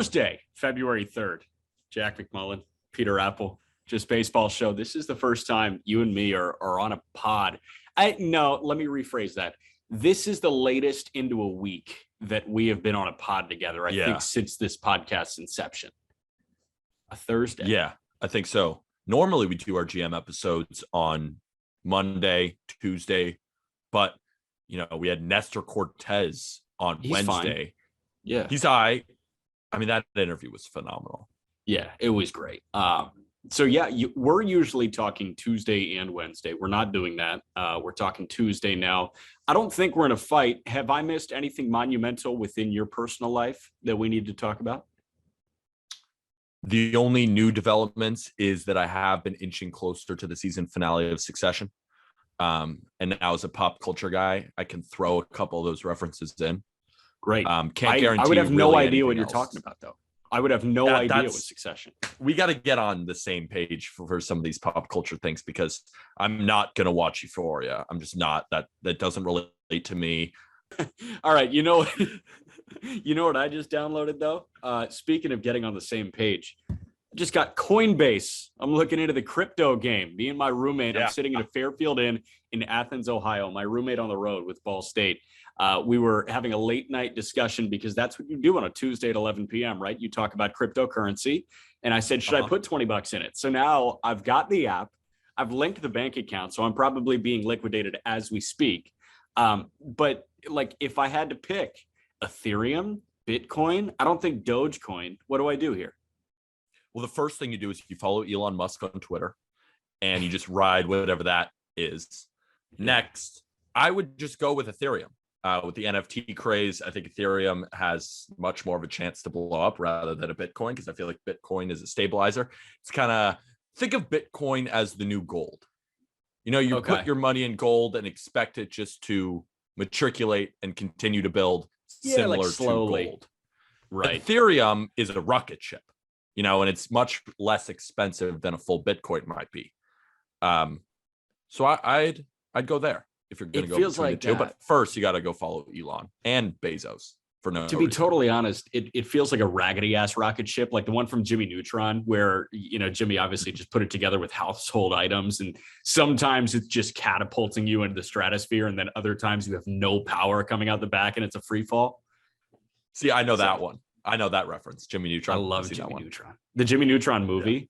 Thursday, February 3rd. Jack McMullen, Peter Apple, Just Baseball Show. This is the first time you and me are on a pod. Let me rephrase that. This is the latest into a week that we have been on a pod together, I think, since this podcast's inception. A Thursday. Yeah, I think so. Normally we do our GM episodes on Monday, Tuesday, but, we had Nestor Cortez on Wednesday. Fine. Yeah. He's all right. I mean, that interview was phenomenal. Yeah, it was great. We're usually talking Tuesday and Wednesday. We're not doing that. We're talking Tuesday now. I don't think we're in a fight. Have I missed anything monumental within your personal life that we need to talk about? The only new developments is that I have been inching closer to the season finale of Succession. And now as a pop culture guy, I can throw a couple of those references in. Great. Can't guarantee. I would have no idea what you're else. talking about, though. I would have no idea with Succession. We got to get on the same page for some of these pop culture things, because I'm not going to watch Euphoria. I'm just not. That doesn't relate to me. All right. You know what I just downloaded, though? Speaking of getting on the same page, I just got Coinbase. I'm looking into the crypto game. Me and my roommate, I'm sitting in a Fairfield Inn in Athens, Ohio. My roommate on the road with Ball State. We were having a late night discussion because that's what you do on a Tuesday at 11 p.m., right? You talk about cryptocurrency. And I said, should I put $20 in it? So now I've got the app. I've linked the bank account. So I'm probably being liquidated as we speak. But like, if I had to pick Ethereum, Bitcoin, I don't think Dogecoin. What do I do here? Well, the first thing you do is you follow Elon Musk on Twitter and you just ride whatever that is. Next, I would just go with Ethereum. With the NFT craze, I think Ethereum has much more of a chance to blow up rather than a Bitcoin, because I feel like Bitcoin is a stabilizer. It's kind of, think of Bitcoin as the new gold. You put your money in gold and expect it just to matriculate and continue to build similar to gold. Right. Ethereum is a rocket ship, and it's much less expensive than a full Bitcoin might be. So I'd go there. If you're going to go between the two, but first you got to go follow Elon and Bezos for no. To be totally honest, it feels like a raggedy ass rocket ship, like the one from Jimmy Neutron, where Jimmy obviously just put it together with household items, and sometimes it's just catapulting you into the stratosphere, and then other times you have no power coming out the back, and it's a free fall. See, I know that one. I know that reference, Jimmy Neutron. I love Jimmy Neutron. The Jimmy Neutron movie,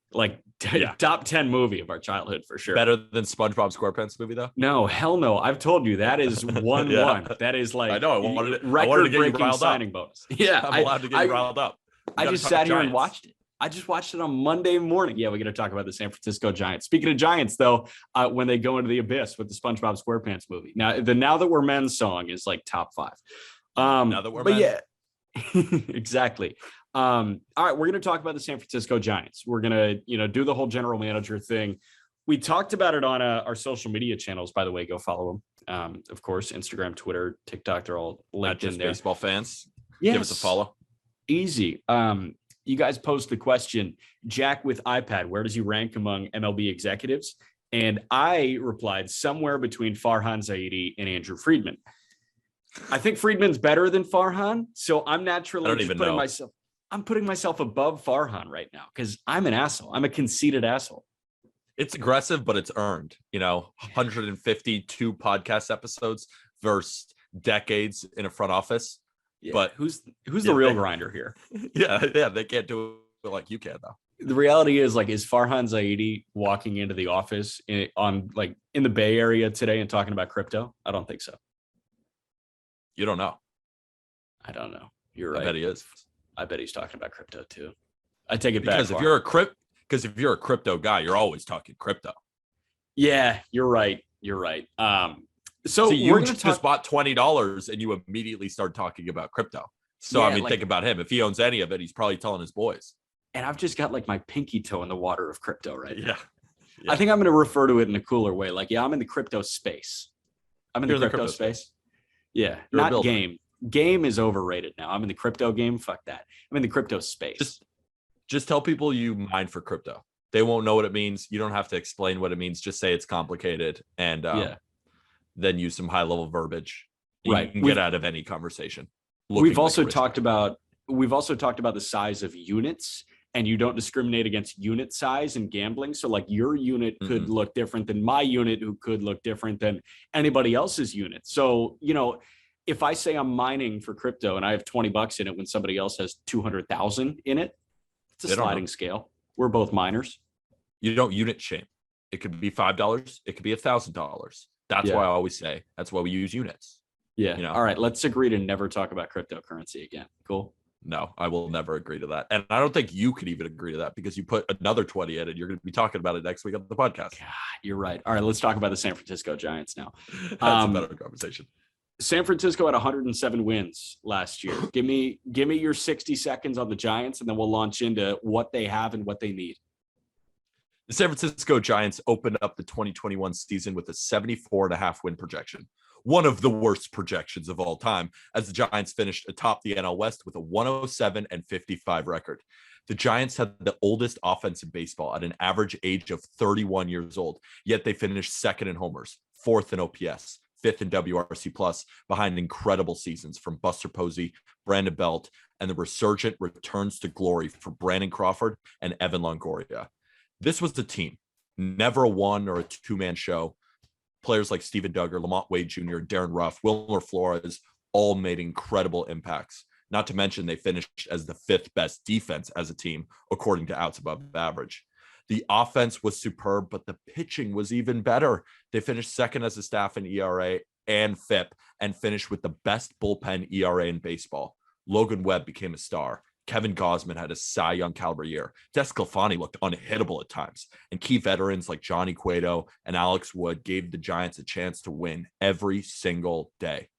top 10 movie of our childhood for sure. Better than SpongeBob SquarePants movie, though? No, hell no. I've told you that is 1-1. That is like, I know. I wanted to get you riled signing up. Bonus. Yeah, I'm allowed to get you riled up. I just sat here and watched it. I just watched it on Monday morning. Yeah, we're going to talk about the San Francisco Giants. Speaking of Giants, though, when they go into the abyss with the SpongeBob SquarePants movie. Now, the Now That We're Men song is like top 5. Now That We're Men. Yeah, exactly. All right, we're going to talk about the San Francisco Giants. We're going to, do the whole general manager thing. We talked about it on our social media channels, by the way. Go follow them. Of course, Instagram, Twitter, TikTok, they're all linked in there. Baseball fans. Yes. Give us a follow. Easy. You guys posed the question, Jack with iPad, where does he rank among MLB executives? And I replied somewhere between Farhan Zaidi and Andrew Friedman. I think Friedman's better than Farhan, so I'm naturally putting myself above Farhan right now because I'm an asshole. I'm a conceited asshole. It's aggressive, but it's earned. 152 podcast episodes versus decades in a front office. Yeah. But who's the real grinder here? Yeah, they can't do it like you can though. The reality is, is Farhan Zaidi walking into the office in the Bay Area today and talking about crypto? I don't think so. You don't know. I don't know. You're right. I bet he is. I bet he's talking about crypto too. I take it back. Because if you're a crypto guy, you're always talking crypto. Yeah, you're right. So you just bought $20 and you immediately start talking about crypto. So think about him. If he owns any of it, he's probably telling his boys. And I've just got my pinky toe in the water of crypto right now. Yeah. I think I'm going to refer to it in a cooler way. I'm in the crypto space. I'm in the crypto space. Yeah, not game. Game is overrated now. I'm in the crypto game. Fuck that. I'm in the crypto space. Just tell people you mine for crypto. They won't know what it means. You don't have to explain what it means. Just say it's complicated and then use some high level verbiage. You can get out of any conversation. We've also talked about we've also talked about the size of units, and you don't discriminate against unit size in gambling. So like your unit could look different than my unit, who could look different than anybody else's unit. So, if I say I'm mining for crypto and I have $20 in it when somebody else has 200,000 in it, it's a sliding scale. We're both miners. You don't unit shame. It could be $5. It could be $1,000. That's why I always say that's why we use units. Yeah. All right. Let's agree to never talk about cryptocurrency again. Cool. No, I will never agree to that. And I don't think you could even agree to that because you put another 20 in and you're going to be talking about it next week on the podcast. God, you're right. All right. Let's talk about the San Francisco Giants now. That's a better conversation. San Francisco had 107 wins last year. Give me your 60 seconds on the Giants, and then we'll launch into what they have and what they need. The San Francisco Giants opened up the 2021 season with a 74.5 win projection. One of the worst projections of all time, as the Giants finished atop the NL West with a 107-55 record. The Giants had the oldest offense in baseball at an average age of 31 years old, yet they finished second in homers, fourth in OPS, fifth in WRC plus, behind incredible seasons from Buster Posey, Brandon Belt, and the resurgent returns to glory for Brandon Crawford and Evan Longoria. This was the team, never a one or a two-man show. Players like Steven Duggar, Lamont Wade Jr., Darren Ruff, Wilmer Flores all made incredible impacts. Not to mention they finished as the fifth best defense as a team, according to Outs Above Average. The offense was superb, but the pitching was even better. They finished second as a staff in ERA and FIP and finished with the best bullpen ERA in baseball. Logan Webb became a star. Kevin Gausman had a Cy Young caliber year. Desclafani looked unhittable at times. And key veterans like Johnny Cueto and Alex Wood gave the Giants a chance to win every single day.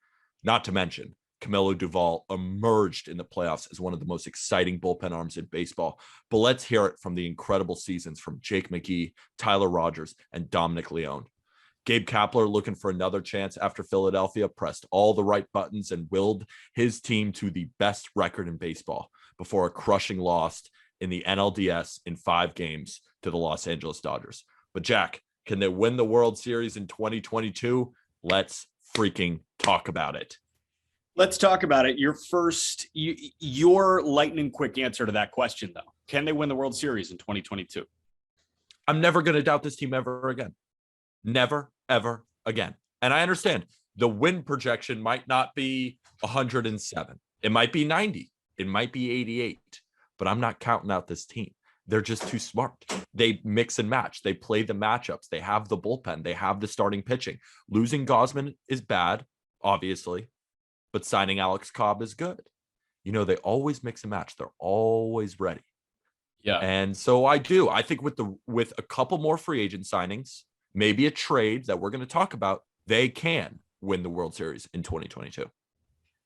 Not to mention, Camilo Duvall emerged in the playoffs as one of the most exciting bullpen arms in baseball. But let's hear it from the incredible seasons from Jake McGee, Tyler Rogers, and Dominic Leone. Gabe Kapler, looking for another chance after Philadelphia, pressed all the right buttons and willed his team to the best record in baseball before a crushing loss in the NLDS in 5 games to the Los Angeles Dodgers. But Jack, can they win the World Series in 2022? Let's freaking talk about it. Let's talk about it. Your lightning quick answer to that question, though. Can they win the World Series in 2022? I'm never going to doubt this team ever again. Never, ever again. And I understand the win projection might not be 107. It might be 90. It might be 88. But I'm not counting out this team. They're just too smart. They mix and match. They play the matchups. They have the bullpen. They have the starting pitching. Losing Gausman is bad, obviously. But signing Alex Cobb is good. They always mix and match. They're always ready. Yeah. And so I think with a couple more free agent signings, maybe a trade that we're going to talk about, they can win the World Series in 2022.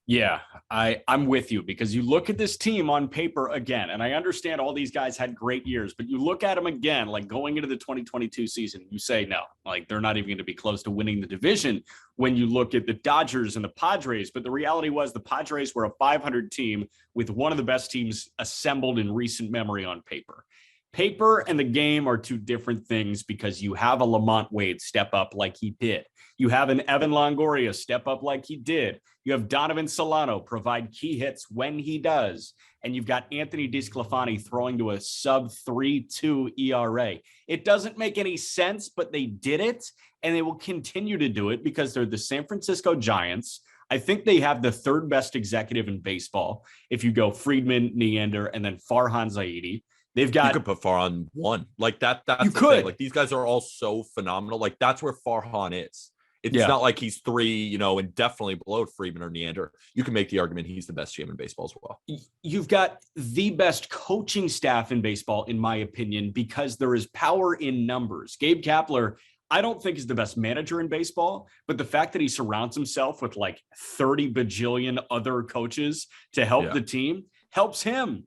Yeah, I'm with you, because you look at this team on paper again, and I understand all these guys had great years, but you look at them again, like going into the 2022 season, you say, no, like they're not even going to be close to winning the division when you look at the Dodgers and the Padres. But the reality was the Padres were a 500 team with one of the best teams assembled in recent memory on paper. Paper and the game are two different things, because you have a Lamont Wade step up like he did. You have an Evan Longoria step up like he did. You have Donovan Solano provide key hits when he does. And you've got Anthony DeSclafani throwing to a sub 3.2 ERA. It doesn't make any sense, but they did it, and they will continue to do it because they're the San Francisco Giants. I think they have the third best executive in baseball. If you go Friedman, Neander, and then Farhan Zaidi. They've got. You could put Farhan one like that. That's you the could. Thing. Like these guys are all so phenomenal. Like that's where Farhan is. It's Yeah. not like he's 3, and definitely below Friedman or Neander. You can make the argument he's the best GM in baseball as well. You've got the best coaching staff in baseball, in my opinion, because there is power in numbers. Gabe Kapler, I don't think is the best manager in baseball, but the fact that he surrounds himself with like 30 bajillion other coaches to help the team helps him.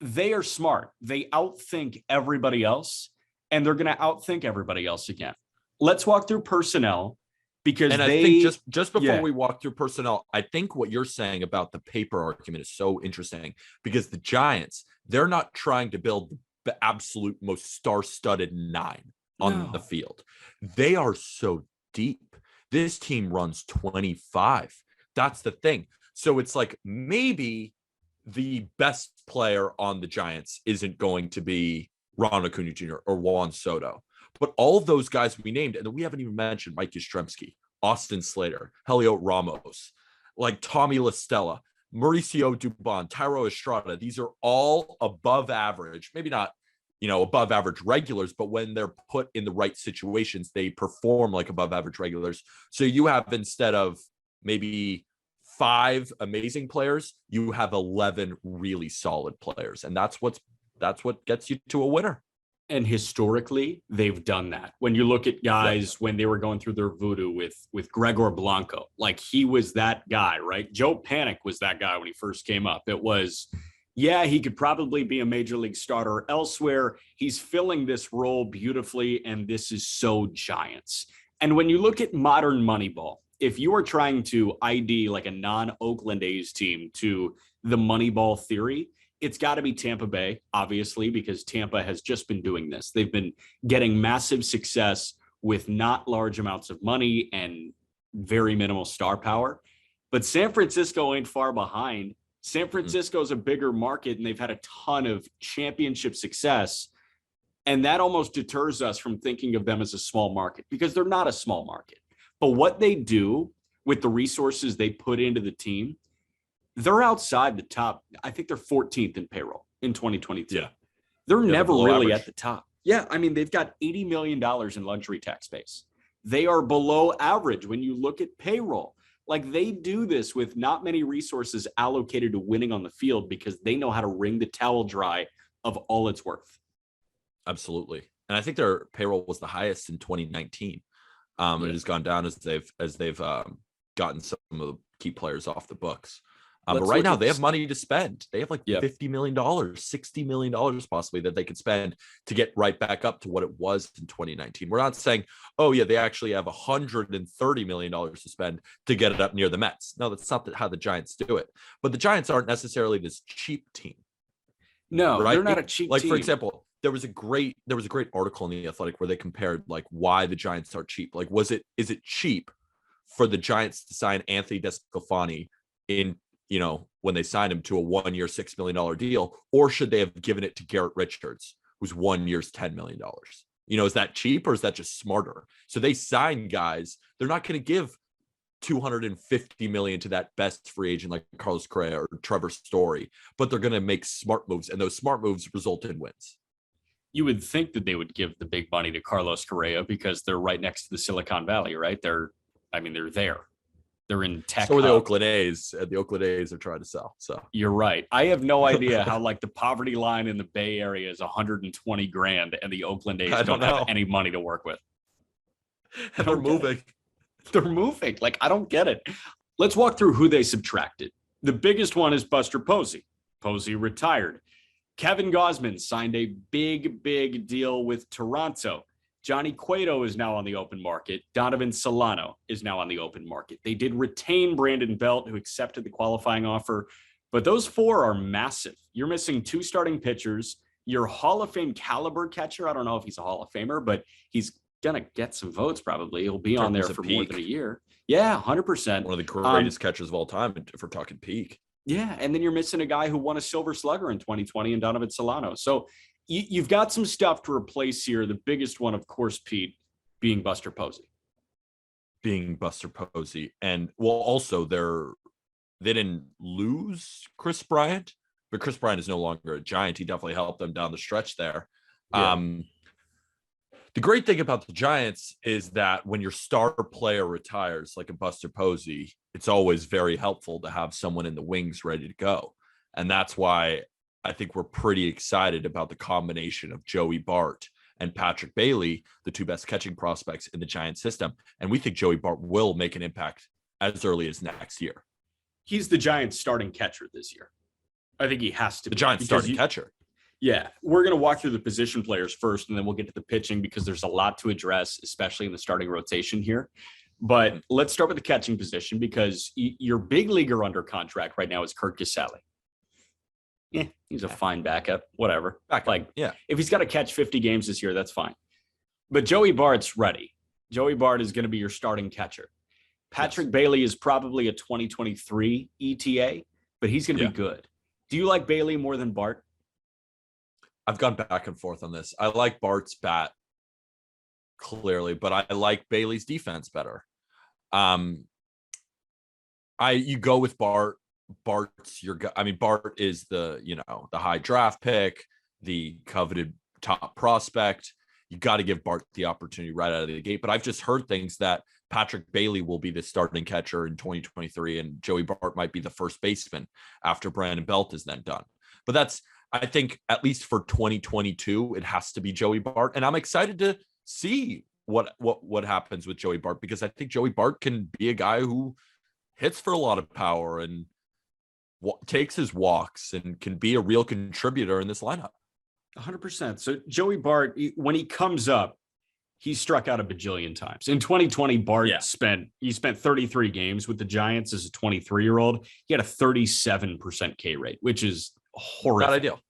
They are smart. They outthink everybody else, and they're going to outthink everybody else again. Let's walk through personnel, because I think just before we walk through personnel, I think what you're saying about the paper argument is so interesting, because the Giants, they're not trying to build the absolute most star-studded 9 on the field. They are so deep. This team runs 25. That's the thing. So it's like maybe the best player on the Giants isn't going to be Ron Acuna Jr. or Juan Soto. But all of those guys we named, and we haven't even mentioned Mike Yastrzemski, Austin Slater, Heliot Ramos, like Tommy La Stella, Mauricio Dubon, Tyro Estrada. These are all above average, maybe not, above average regulars, but when they're put in the right situations, they perform like above average regulars. So you have, instead of maybe 5 amazing players, you have 11 really solid players. And that's what gets you to a winner. And historically, they've done that. When you look at guys when they were going through their voodoo with Gregor Blanco, like he was that guy, right? Joe Panic was that guy when he first came up. It was, he could probably be a major league starter elsewhere. He's filling this role beautifully, and this is so Giants. And when you look at modern Moneyball, if you are trying to ID like a non-Oakland A's team to the Moneyball theory, it's got to be Tampa Bay, obviously, because Tampa has just been doing this. They've been getting massive success with not large amounts of money and very minimal star power. But San Francisco ain't far behind. San Francisco is a bigger market, and they've had a ton of championship success. And that almost deters us from thinking of them as a small market, because they're not a small market. But what they do with the resources they put into the team, they're outside the top. I think they're 14th in payroll in 2022. Yeah. They're never really average. at the top. Yeah. I mean, they've got $80 million in luxury tax base. They are below average when you look at payroll. Like, they do this with not many resources allocated to winning on the field, because they know how to wring the towel dry of all it's worth. Absolutely. And I think their payroll was the highest in 2019. It has gone down as they've gotten some of the key players off the books. But right now they have money to spend. They have like $50 million, $60 million possibly that they could spend to get right back up to what it was in 2019. We're not saying, they actually have $130 million to spend to get it up near the Mets. No, that's not how the Giants do it. But the Giants aren't necessarily this cheap team. No, right? They're not a cheap team. For example, there was a great article in The Athletic where they compared like why the Giants are cheap. Like, is it cheap for the Giants to sign Anthony DeSclafani in, when they signed him to a 1-year, $6 million deal, or should they have given it to Garrett Richards, who's 1 year's $10 million? Is that cheap, or is that just smarter? So they sign guys. They're not going to give $250 million to that best free agent like Carlos Correa or Trevor Story, but they're going to make smart moves, and those smart moves result in wins. You would think that they would give the big money to Carlos Correa because they're right next to the Silicon Valley, right? They're there. They're in tech. So are the Oakland A's. The Oakland A's are trying to sell. So you're right. I have no idea how like the poverty line in the Bay Area is $120,000 and the Oakland A's don't have any money to work with. And they're moving. They're moving. Like, I don't get it. Let's walk through who they subtracted. The biggest one is Buster Posey. Posey retired. Kevin Gausman signed a big deal with Toronto. Johnny Cueto is now on the open market. Donovan Solano is now on the open market. They did retain Brandon Belt, who accepted the qualifying offer, but those 4 are massive. You're missing 2 starting pitchers. Your Hall of Fame caliber catcher, I don't know if he's a Hall of Famer, but he's going to get some votes probably. He'll be on there for more than a year. Yeah, 100%. One of the greatest catchers of all time, if we're talking peak. Yeah, and then you're missing a guy who won a Silver Slugger in 2020 in Donovan Solano. So you've got some stuff to replace here. The biggest one, of course, Pete, being Buster Posey. And also they didn't lose Chris Bryant, but Chris Bryant is no longer a Giant. He definitely helped them down the stretch there. Yeah. The great thing about the Giants is that when your star player retires, like a Buster Posey, it's always very helpful to have someone in the wings ready to go. And that's why I think we're pretty excited about the combination of Joey Bart and Patrick Bailey, the 2 best catching prospects in the Giants system. And we think Joey Bart will make an impact as early as next year. He's the Giants starting catcher this year. I think he has to be. The Giants starting catcher. Yeah, we're going to walk through the position players first, and then we'll get to the pitching because there's a lot to address, especially in the starting rotation here. But let's start with the catching position because your big leaguer under contract right now is Kurt Casale. Yeah, he's a fine backup, whatever. If he's got to catch 50 games this year, that's fine. But Joey Bart's ready. Joey Bart is going to be your starting catcher. Patrick Bailey is probably a 2023 ETA, but he's going to be good. Do you like Bailey more than Bart? I've gone back and forth on this. I like Bart's bat clearly, but I like Bailey's defense better. You go with Bart. Bart is the high draft pick, the coveted top prospect. You got to give Bart the opportunity right out of the gate. But I've just heard things that Patrick Bailey will be the starting catcher in 2023, and Joey Bart might be the first baseman after Brandon Belt is then done. But I think at least for 2022, it has to be Joey Bart. And I'm excited to see what happens with Joey Bart, because I think Joey Bart can be a guy who hits for a lot of power and takes his walks and can be a real contributor in this lineup. 100%. So Joey Bart, when he comes up, he struck out a bajillion times. In 2020, Bart spent 33 games with the Giants as a 23-year-old. He had a 37% K rate, which is horrific. Not ideal.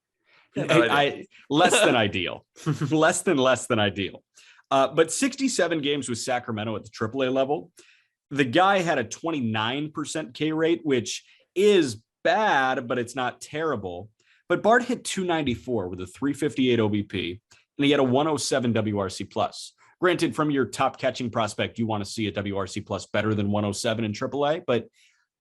Less than ideal. less than ideal. But 67 games with Sacramento at the AAA level. The guy had a 29% K rate, which is bad, but it's not terrible. But Bart hit 294 with a 358 OBP, and he had a 107 WRC plus. Granted, from your top catching prospect, you want to see a WRC plus better than 107 in AAA. But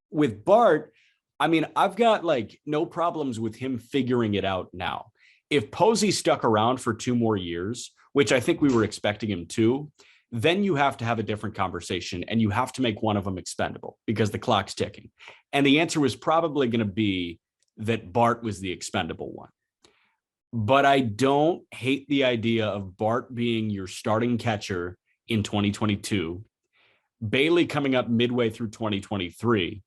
with Bart, I mean, I've got no problems with him figuring it out now. If Posey stuck around for 2 more years, which I think we were expecting him to, then you have to have a different conversation, and you have to make one of them expendable because the clock's ticking. And the answer was probably going to be that Bart was the expendable one. But I don't hate the idea of Bart being your starting catcher in 2022, Bailey coming up midway through 2023,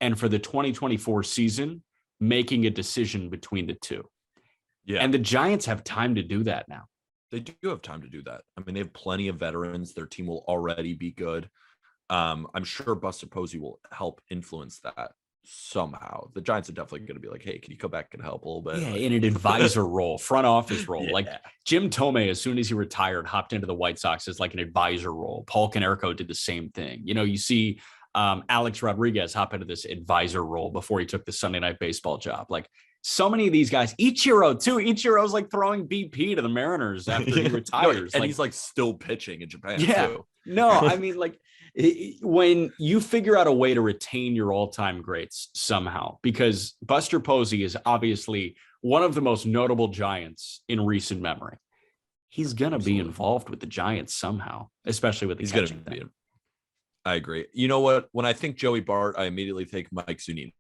and for the 2024 season, making a decision between the two. Yeah. And the Giants have time to do that now. They do have time to do that. I mean, they have plenty of veterans. Their team will already be good. I'm sure Buster Posey will help influence that somehow. The Giants are definitely going to be like, hey, can you come back and help a little bit? Yeah, in an advisor role, front office role. Like Jim Thome, as soon as he retired, hopped into the White Sox as like an advisor role. Paul Konerko did the same thing. You see Alex Rodriguez hop into this advisor role before he took the Sunday Night Baseball job. Like so many of these guys, Ichiro too. Ichiro's like throwing BP to the Mariners after he retires. And he's like still pitching in Japan too. No, I mean when you figure out a way to retain your all-time greats somehow, because Buster Posey is obviously one of the most notable Giants in recent memory. He's going to be involved with the Giants somehow, especially with the catching thing. I agree. You know what? When I think Joey Bart, I immediately think Mike Zunino.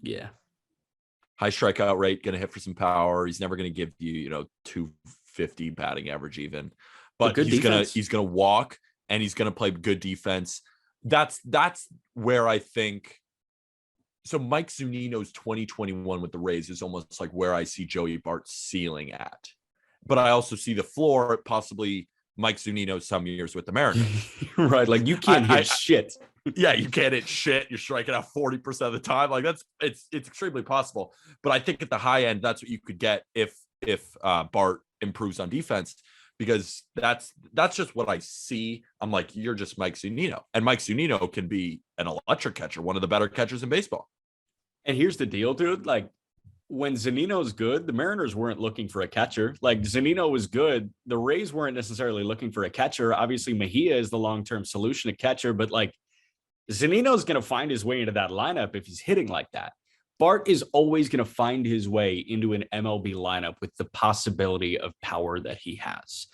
Yeah. High strikeout rate, going to hit for some power. He's never going to give you, 250 batting average even. But he's going to walk and he's going to play good defense. That's where I think. So Mike Zunino's 2021 with the Rays is almost like where I see Joey Bart's ceiling at. But I also see the floor at possibly Mike Zunino some years with the Mariners. Right. Like you can't hit shit. Yeah, you can't hit shit. You're striking out 40% of the time. Like it's extremely possible. But I think at the high end, that's what you could get if Bart improves on defense, because that's just what I see. I'm like, you're just Mike Zunino, and Mike Zunino can be an electric catcher, one of the better catchers in baseball. And here's the deal, dude. Like when Zunino's good, the Mariners weren't looking for a catcher. Like Zunino was good. The Rays weren't necessarily looking for a catcher. Obviously, Mejia is the long-term solution to catcher, but like Zunino's going to find his way into that lineup if he's hitting like that. Bart is always going to find his way into an MLB lineup with the possibility of power that he has.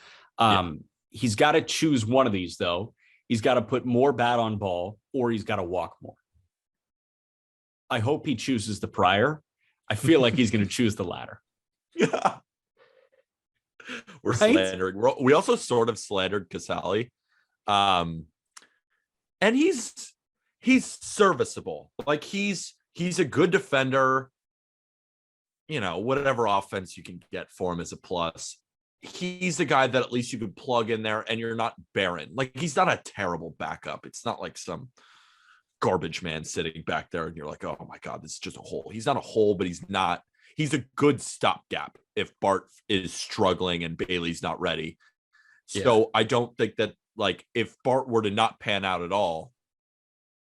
He's got to choose one of these, though. He's got to put more bat on ball, or he's got to walk more. I hope he chooses the prior. I feel like he's going to choose the latter. Yeah. We're slandering. We also sort of slandered Casali. And he's serviceable. Like he's a good defender. Whatever offense you can get for him is a plus. He's a guy that at least you could plug in there and you're not barren. Like he's not a terrible backup. It's not like some garbage man sitting back there and you're like, oh my God, this is just a hole. He's not a hole, but he's a good stopgap if Bart is struggling and Bailey's not ready. So I don't think that, like, if Bart were to not pan out at all,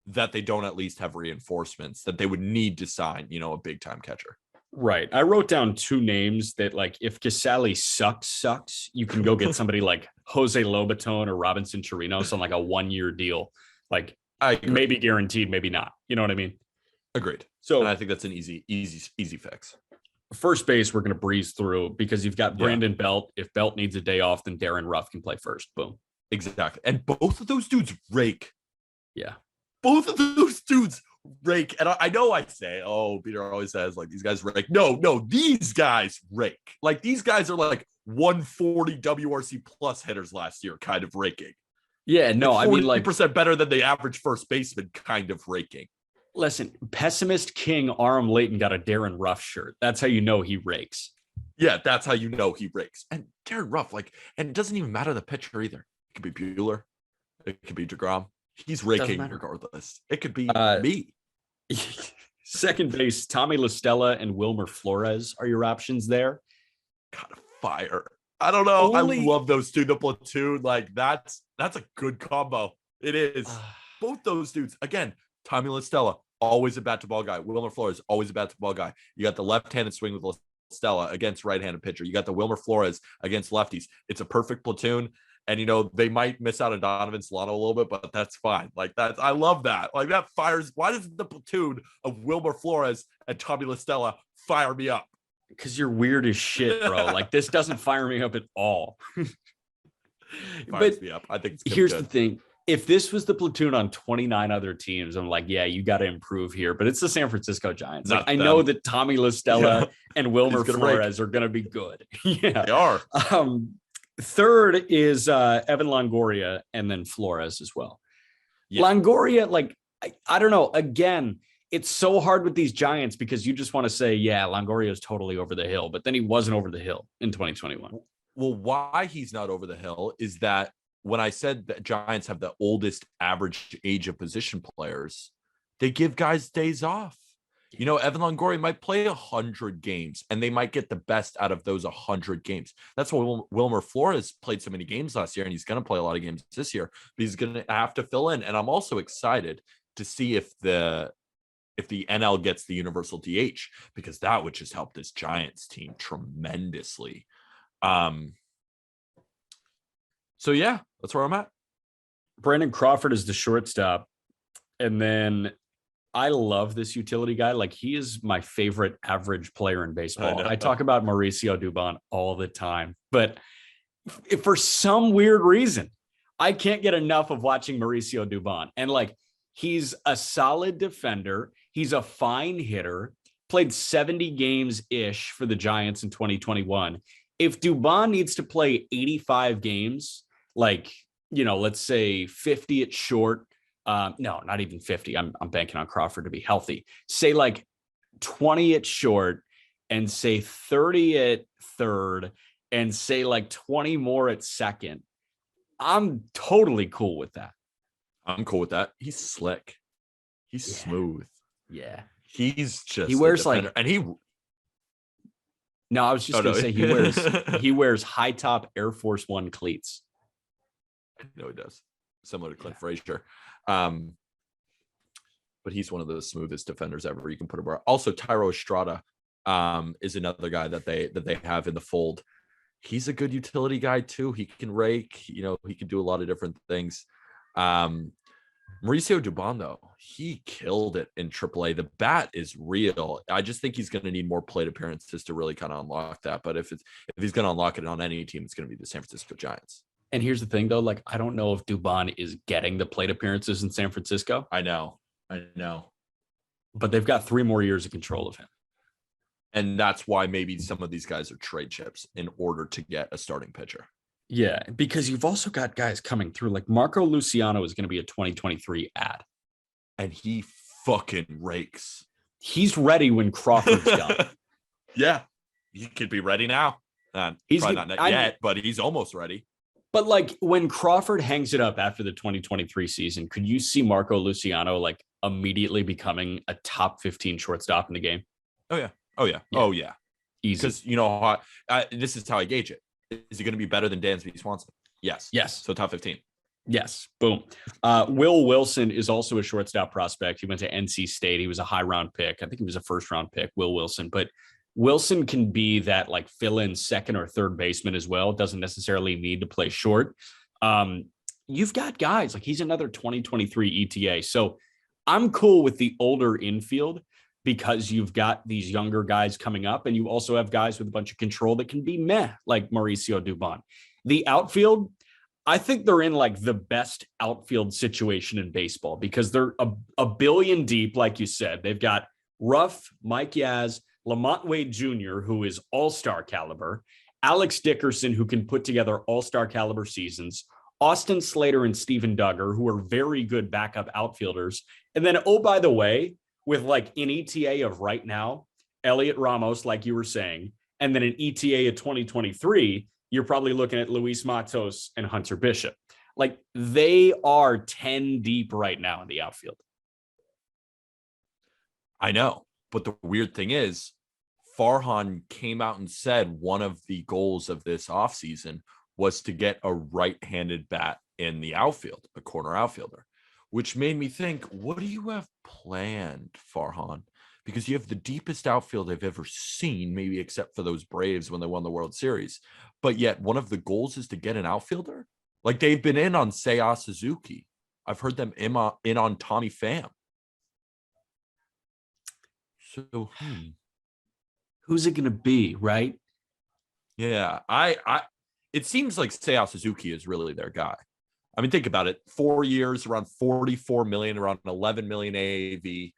that they don't at least have reinforcements that they would need to sign, a big time catcher. Right. I wrote down 2 names that, like, if Casale sucks, you can go get somebody like Jose Lobaton or Robinson Chirinos on like a 1-year deal. Like, maybe guaranteed, maybe not. You know what I mean? Agreed. So, and I think that's an easy fix. First base, we're going to breeze through because you've got Brandon Belt. If Belt needs a day off, then Darren Ruff can play first. Boom. Exactly. And both of those dudes rake. Yeah. Both of those dudes rake. And I know I say, Peter always says, like, these guys rake. No, these guys rake. Like, these guys are like 140 WRC plus hitters last year, kind of raking. Yeah, no, I mean, like 40% better than the average first baseman, kind of raking. Listen, pessimist king Aram Layton got a Darren Ruff shirt. That's how you know he rakes. Yeah, that's how you know he rakes. And Darren Ruff, and it doesn't even matter the pitcher either. It could be Bueller. It could be DeGrom. He's raking regardless. It could be me. Second base, Tommy La Stella and Wilmer Flores are your options there. God, fire. I don't know. I love those two. The platoon, that's a good combo. It is. Both those dudes. Again, Tommy La Stella, always a bat-to-ball guy. Wilmer Flores, always a bat-to-ball guy. You got the left-handed swing with La Stella against right-handed pitcher. You got the Wilmer Flores against lefties. It's a perfect platoon. And, they might miss out on Donovan Solano a little bit, but that's fine. I love that. That fires. Why does the platoon of Wilmer Flores and Tommy La Stella fire me up? Because you're weird as shit, bro. This doesn't fire me up at all. Fires me up. I think it's here's the thing. If this was the platoon on 29 other teams, I'm like, yeah, you got to improve here. But it's the San Francisco Giants. I know that Tommy La Stella and Wilmer Flores are going to be good. Yeah, they are. Third is Evan Longoria and then Flores as well. Yeah. Longoria, I don't know. Again, it's so hard with these Giants because you just want to say, yeah, Longoria is totally over the hill. But then he wasn't over the hill in 2021. Well, why he's not over the hill is that when I said that Giants have the oldest average age of position players, they give guys days off. Evan Longoria might play 100 games and they might get the best out of those 100 games. That's why Wilmer Flores played so many games last year, and he's going to play a lot of games this year, but he's going to have to fill in. And I'm also excited to see if the NL gets the universal DH, because that would just help this Giants team tremendously. So yeah, that's where I'm at. Brandon Crawford is the shortstop. And then I love this utility guy. He is my favorite average player in baseball. I talk about Mauricio Dubon all the time, but if for some weird reason, I can't get enough of watching Mauricio Dubon. And he's a solid defender. He's a fine hitter, played 70 games-ish for the Giants in 2021. If Dubon needs to play 85 games, let's say 50 at short, no, not even 50. I'm banking on Crawford to be healthy. Say 20 at short and say 30 at third and say 20 more at second. I'm totally cool with that. I'm cool with that. He's slick. He's smooth. Yeah. He wears and he. No, I was just going to say he wears high top Air Force One cleats. I know he does. Similar to Clint Frazier. But he's one of the smoothest defenders ever. You can put him. Also, Tyro Estrada is another guy that they have in the fold. He's a good utility guy too. He can rake. He can do a lot of different things. Mauricio Dubon, though, he killed it in AAA. The bat is real. I just think he's going to need more plate appearances to really kind of unlock that. But if he's going to unlock it on any team, it's going to be the San Francisco Giants. And here's the thing, though, I don't know if Dubon is getting the plate appearances in San Francisco. I know. But they've got 3 more years of control of him. And that's why maybe some of these guys are trade chips in order to get a starting pitcher. Yeah, because you've also got guys coming through. Marco Luciano is going to be a 2023 ad. And he fucking rakes. He's ready when Crawford's done. Yeah, he could be ready now. He's probably not yet, but he's almost ready. But when Crawford hangs it up after the 2023 season, could you see Marco Luciano immediately becoming a top 15 shortstop in the game? Oh yeah. Easy. Because this is how I gauge it. Is he going to be better than Dansby Swanson? Yes. So top 15. Yes. Boom. Will Wilson is also a shortstop prospect. He went to NC State. He was a high round pick. I think he was a first round pick, Will Wilson. But Wilson can be that like fill in second or third baseman as well. Doesn't necessarily need to play short. You've got guys like he's another 2023 ETA. So I'm cool with the older infield because you've got these younger guys coming up and you also have guys with a bunch of control that can be meh, like Mauricio Dubon. The outfield, I think they're in like the best outfield situation in baseball because they're a billion deep, like you said. They've got Ruff, Mike Yaz, Lamont Wade Jr., who is all-star caliber, Alex Dickerson, who can put together all-star caliber seasons, Austin Slater and Steven Duggar, who are very good backup outfielders. And then, oh, by the way, with like an ETA of right now, Elliot Ramos, like you were saying, and then an ETA of 2023, you're probably looking at Luis Matos and Hunter Bishop. Like they are 10 deep right now in the outfield. I know. But the weird thing is, Farhan came out and said one of the goals of this offseason was to get a right-handed bat in the outfield, a corner outfielder, which made me think, what do you have planned, Farhan? Because you have the deepest outfield I've ever seen, maybe except for those Braves when they won the World Series. But yet one of the goals is to get an outfielder? Like they've been in on Seiya Suzuki. I've heard them in on Tommy Pham. So, who's it going to be, right? Yeah, it seems like Seiya Suzuki is really their guy. I mean, think about it. 4 years, around 44 million, around 11 million AAV.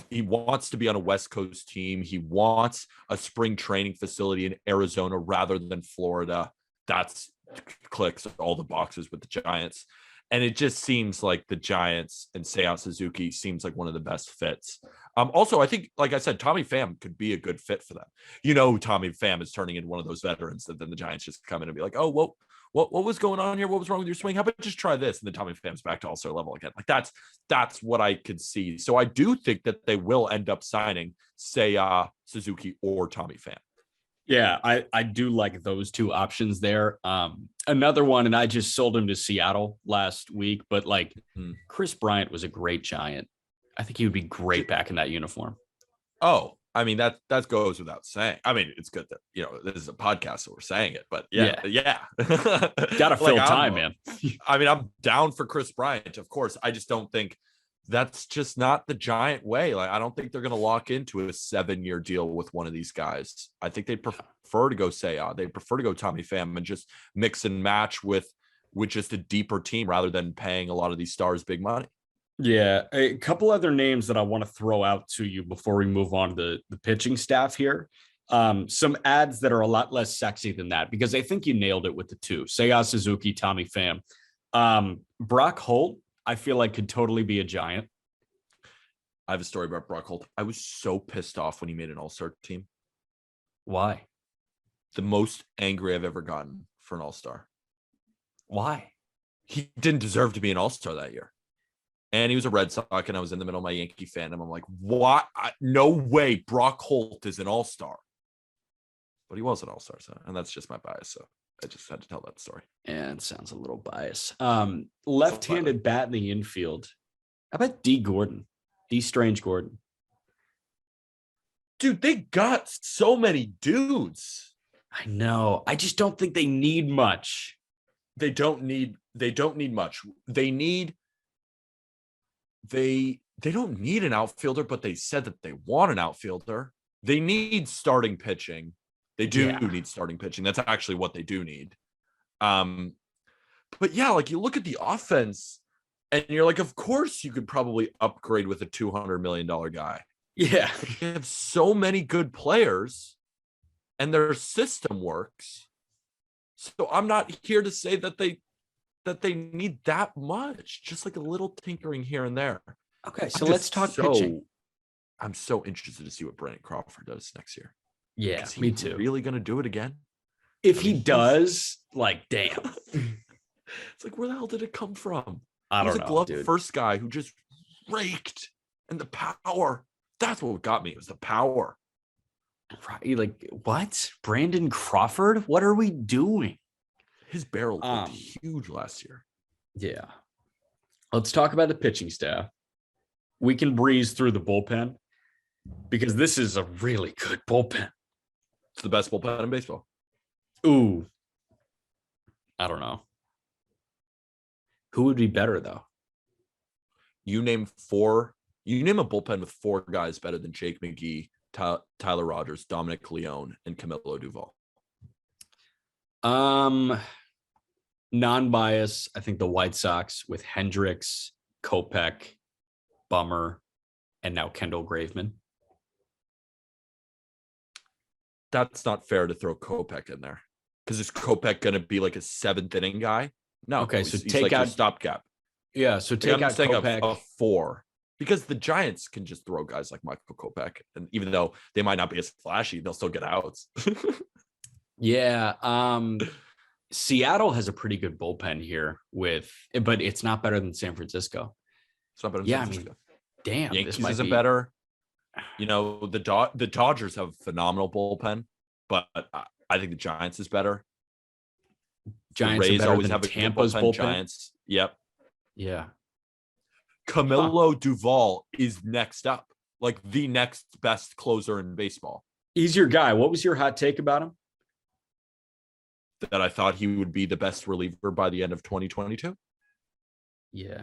He wants to be on a West Coast team. He wants a spring training facility in Arizona rather than Florida. That's clicks all the boxes with the Giants. And it just seems like the Giants and Seiya Suzuki seems like one of the best fits. Also, I think, like I said, Tommy Pham could be a good fit for them. You know, Tommy Pham is turning into one of those veterans that then the Giants just come in and be like, oh, what was going on here? What was wrong with your swing? How about just try this? And then Tommy Pham's back to all-star level again. Like that's what I could see. So I do think that they will end up signing Seiya Suzuki or Tommy Pham. Yeah, I do like those two options there. Another one, and I just sold him to Seattle last week, but like Chris Bryant was a great Giant. I think he would be great back in that uniform. Oh, I mean, that goes without saying. I mean, it's good that, you know, this is a podcast, so we're saying it, but yeah. Gotta fill time, man. I mean, I'm down for Chris Bryant, of course. I just don't think that's just not the Giant way. Like, I don't think they're going to lock into a 7-year deal with one of these guys. I think they'd prefer to go Seiya. They'd prefer to go Tommy Pham and just mix and match with just a deeper team rather than paying a lot of these stars big money. Yeah, a couple other names that I want to throw out to you before we move on to the pitching staff here. Some ads that are a lot less sexy than that, because I think you nailed it with the two. Seiya Suzuki, Tommy Pham. Brock Holt, I feel like could totally be a Giant. I have a story about Brock Holt. I was so pissed off when he made an all-star team. Why? The most angry I've ever gotten for an all-star. Why? He didn't deserve to be an all-star that year. And he was a Red Sox, and I was in the middle of my Yankee fandom. I'm like, what? No way Brock Holt is an all-star. But he was an all-star, and that's just my bias. So I just had to tell that story. And it sounds a little biased. Left-handed bat in the infield. How about D. Strange Gordon? Dude, they got so many dudes. I know. I just don't think they need much. They don't need much. They don't need an outfielder, but they said that they want an outfielder. They need starting pitching. They do need starting pitching. That's actually what they do need. But yeah, like you look at the offense and you're like, of course you could probably upgrade with a $200 million guy. Yeah. But they have so many good players and their system works. So I'm not here to say that they need that much, just like a little tinkering here and there. Okay, so let's talk pitching. I'm so interested to see what Brandon Crawford does next year. Yeah, me too. Really going to do it again? If he does, like, damn. It's like, where the hell did it come from? I don't know, He's a glove dude. First guy who just raked, and the power. That's what got me. It was the power. Right? Like, what? Brandon Crawford? What are we doing? His barrel looked huge last year. Yeah. Let's talk about the pitching staff. We can breeze through the bullpen because this is a really good bullpen. It's the best bullpen in baseball. Ooh. I don't know. Who would be better, though? You name a bullpen with 4 guys better than Jake McGee, Tyler Rogers, Dominic Leone, and Camilo Duvall. Non-bias, I think the White Sox with Hendricks, Kopech, Bummer, and now Kendall Graveman. That's not fair to throw Kopech in there. Because is Kopech going to be like a 7th inning guy? No. Okay, so he's take like out your stopgap. Yeah, so take out Kopech. A 4. Because the Giants can just throw guys like Michael Kopech. And even though they might not be as flashy, they'll still get outs. Yeah. Seattle has a pretty good bullpen here but it's not better than San Francisco. It's not better than San Francisco. Damn. Yankees isn't better. You know, the Dodgers have a phenomenal bullpen, but I think the Giants is better. Giants the Rays always have a Tampa's bullpen. Giants. Yep. Yeah. Camilo Duvall is next up, like the next best closer in baseball. He's your guy. What was your hot take about him? That I thought he would be the best reliever by the end of 2022. Yeah.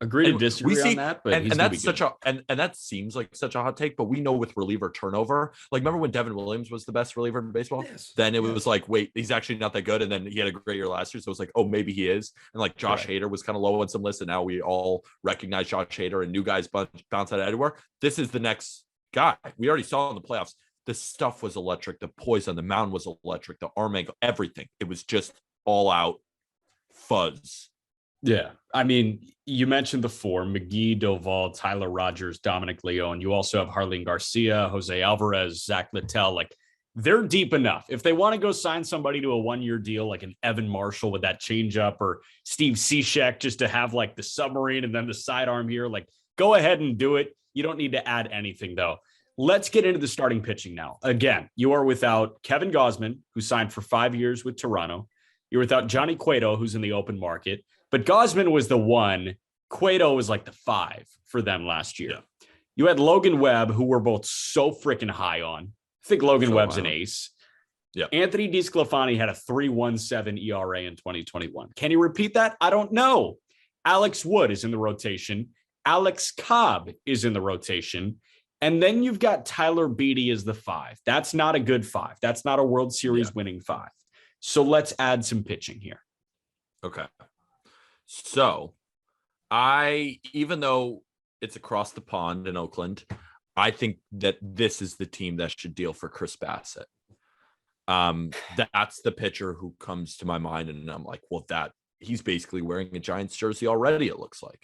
Agree to disagree on that, but and that's such a and that seems like such a hot take, but we know with reliever turnover, like remember when Devin Williams was the best reliever in baseball? Yes. Then it was like, wait, he's actually not that good, and then he had a great year last year, so it was like, oh, maybe he is. And like Josh Hader was kind of low on some lists, and now we all recognize Josh Hader, and new guys bounce out of everywhere. This is the next guy. We already saw in the playoffs. The stuff was electric. The poise on the mound was electric. The arm angle, everything. It was just all out fuzz. Yeah. I mean, you mentioned the 4, McGee, Duvall, Tyler Rogers, Dominic Leone. You also have Harleen Garcia, Jose Alvarez, Zach Littell. Like, they're deep enough. If they want to go sign somebody to a 1-year deal, like an Evan Marshall with that changeup, or Steve Cishek just to have like the submarine and then the sidearm here, like, go ahead and do it. You don't need to add anything, though. Let's get into the starting pitching now. Again, you are without Kevin Gausman, who signed for 5 years with Toronto. You're without Johnny Cueto, who's in the open market. But Gausman was the 1. Cueto was like the 5 for them last year. Yeah. You had Logan Webb, who we're both so freaking high on. I think Logan Webb's an ace. Yeah. Anthony DeSclafani had a 3.17 ERA in 2021. Can you repeat that? I don't know. Alex Wood is in the rotation. Alex Cobb is in the rotation. And then you've got Tyler Beatty as the 5. That's not a good 5. That's not a World Series winning 5. So let's add some pitching here. Okay. So even though it's across the pond in Oakland, I think that this is the team that should deal for Chris Bassett. That's the pitcher who comes to my mind. And I'm like, well, he's basically wearing a Giants jersey already, it looks like.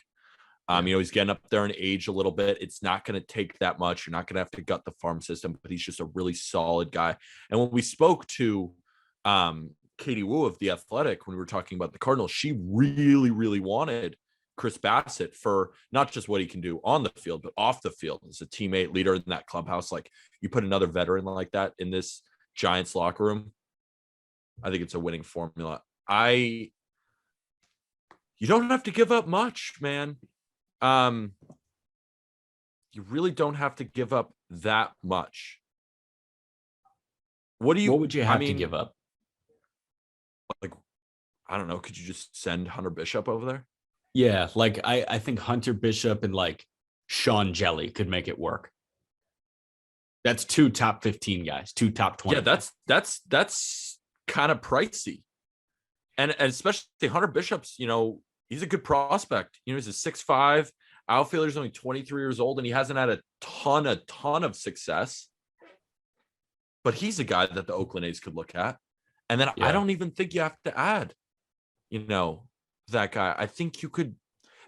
He's getting up there in age a little bit. It's not going to take that much. You're not going to have to gut the farm system, but he's just a really solid guy. And when we spoke to Katie Wu of The Athletic, when we were talking about the Cardinals, she really, really wanted Chris Bassett for not just what he can do on the field, but off the field as a teammate, leader in that clubhouse. Like, you put another veteran like that in this Giants locker room, I think it's a winning formula. You don't have to give up much, man. You really don't have to give up that much. What would you have to give up? Like, I don't know. Could you just send Hunter Bishop over there? Yeah, like I think Hunter Bishop and like Sean Jelly could make it work. That's 2 top 15 guys, 2 top 20. Yeah, that's kind of pricey. And especially Hunter Bishop's, he's a good prospect. He's a 6'5" outfielder. He's only 23 years old, and he hasn't had a ton of success. But he's a guy that the Oakland A's could look at. And then I don't even think you have to add, that guy. I think you could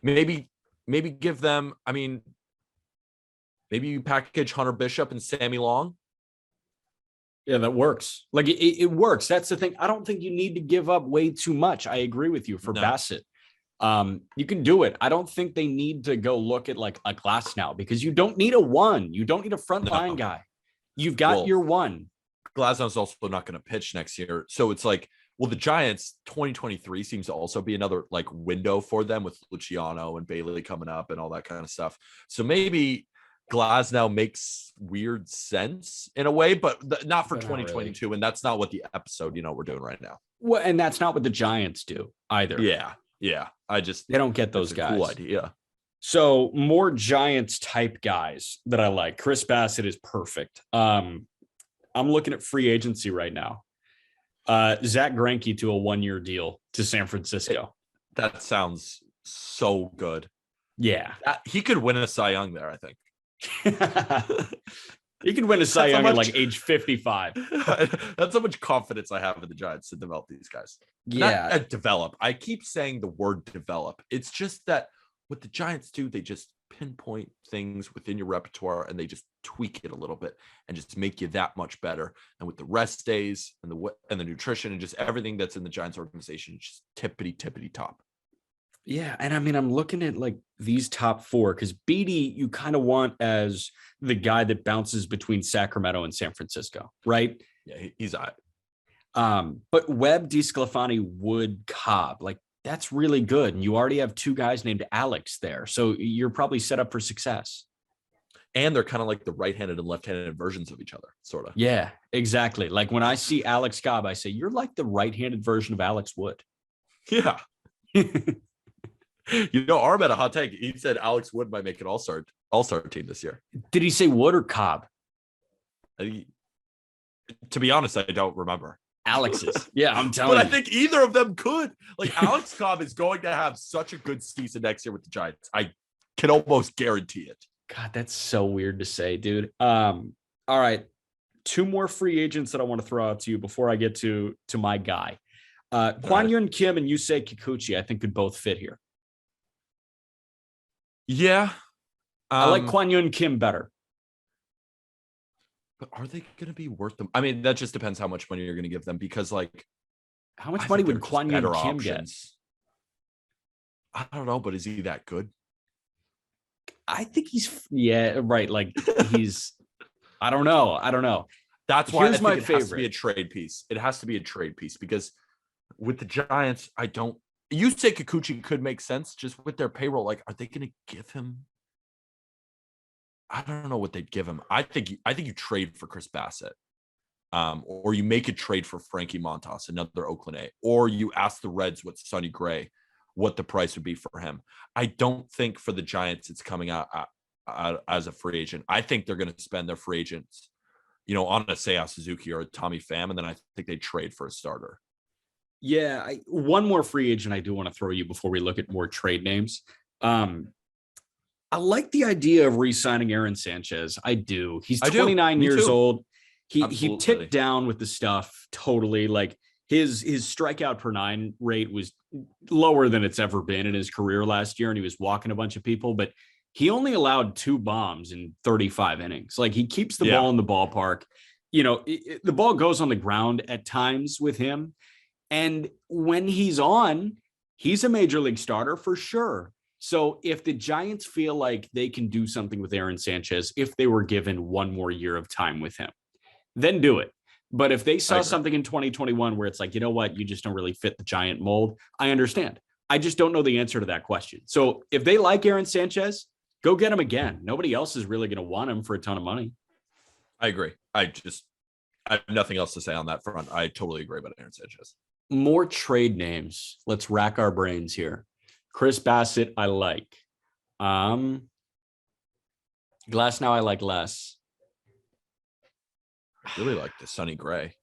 maybe give them, maybe you package Hunter Bishop and Sammy Long. Yeah, that works. Like it works. That's the thing. I don't think you need to give up way too much. I agree with you for Bassett. You can do it. I don't think they need to go look at like a Glass now, because you don't need a 1. You don't need a front line guy. You've got your 1. Glasnow's also not going to pitch next year. So it's like, Well, the Giants 2023 seems to also be another like window for them with Luciano and Bailey coming up and all that kind of stuff. So maybe Glasnow makes weird sense in a way, but not for But not 2022. really. And that's not what the episode, we're doing right now. Well, and that's not what the Giants do either. Yeah. They don't get those guys. Cool idea. So more Giants type guys that I like. Chris Bassett is perfect. I'm looking at free agency right now. Zach Greinke to a 1-year deal to San Francisco. That sounds so good. Yeah. He could win a Cy Young there, I think. He could win a Cy Young at like age 55. That's how much confidence I have in the Giants to develop these guys. Yeah. Not develop. I keep saying the word develop. It's just that what the Giants do, they just pinpoint things within your repertoire and they just tweak it a little bit and just make you that much better. And with the rest days and the nutrition and just everything that's in the Giants organization, just tippity top. Yeah, and I mean, I'm looking at like these top 4 because Beatty, you kind of want as the guy that bounces between Sacramento and San Francisco, right? Yeah, he's all right. But Webb, DeSclafani, Wood, Cobb, like that's really good. And you already have 2 guys named Alex there. So you're probably set up for success. And they're kind of like the right-handed and left-handed versions of each other, sort of. Yeah, exactly. Like when I see Alex Cobb, I say, you're like the right-handed version of Alex Wood. Yeah. Arm had a hot take. He said Alex Wood might make an all-star team this year. Did he say Wood or Cobb? To be honest, I don't remember. Alex's. Yeah, I'm telling you. But I think either of them could. Like Alex Cobb is going to have such a good season next year with the Giants. I can almost guarantee it. God, that's so weird to say, dude. All right. 2 more free agents that I want to throw out to you before I get to my guy. Kwon Yun Kim and Yusei Kikuchi, I think could both fit here. Yeah. I like Kwon Yun Kim better. But are they going to be worth them? I mean, that just depends how much money you're going to give them because, like, how much money would Kwon Yun Kim get? I don't know, but is he that good? I think he's, yeah, right. Like, he's, I don't know. That's why Here's my it has to be a trade piece. It has to be a trade piece because with the Giants, you say Kikuchi could make sense just with their payroll. Like, are they going to give him? I don't know what they'd give him. I think you trade for Chris Bassett, or you make a trade for Frankie Montas, another Oakland A, or you ask the Reds with Sonny Gray what the price would be for him. I don't think for the Giants it's coming out as a free agent. I think they're going to spend their free agents, on a Seiya Suzuki or a Tommy Pham, and then I think they trade for a starter. Yeah, one more free agent I do want to throw you before we look at more trade names. I like the idea of re-signing Aaron Sanchez. I do. He's 29 years old. He ticked down with the stuff totally. Like his strikeout per 9 rate was lower than it's ever been in his career last year, and he was walking a bunch of people, but he only allowed 2 bombs in 35 innings. Like he keeps the ball in the ballpark. The ball goes on the ground at times with him. And when he's on, he's a major league starter for sure. So if the Giants feel like they can do something with Aaron Sanchez, if they were given 1 more year of time with him, then do it. But if they saw something in 2021 where it's like, you know what, you just don't really fit the Giant mold, I understand. I just don't know the answer to that question. So if they like Aaron Sanchez, go get him again. Nobody else is really going to want him for a ton of money. I agree. I have nothing else to say on that front. I totally agree about Aaron Sanchez. More trade names. Let's rack our brains here. Chris Bassett, I like. Glasnow, I like less. I really like the Sonny Gray.